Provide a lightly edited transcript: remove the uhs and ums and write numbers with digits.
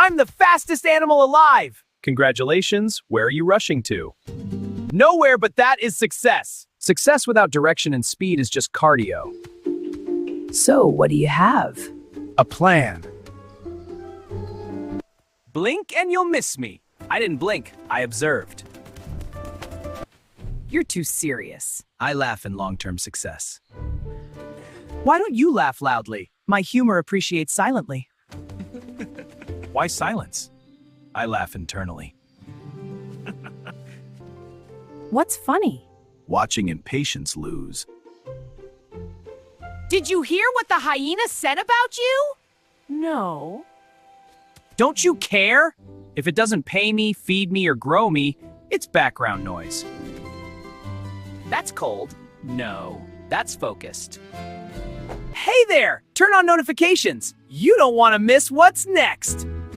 I'm the fastest animal alive! Congratulations, where are you rushing to? Nowhere, but that is success. Success without direction and speed is just cardio. So, what do you have? A plan. Blink and you'll miss me. I didn't blink, I observed. You're too serious. I laugh in long-term success. Why don't you laugh loudly? My humor appreciates silently. Why silence? I laugh internally. What's funny? Watching impatience lose. Did you hear what the hyena said about you? No. Don't you care? If it doesn't pay me, feed me, or grow me, it's background noise. That's cold. No, that's focused. Hey there! Turn on notifications. You don't want to miss what's next.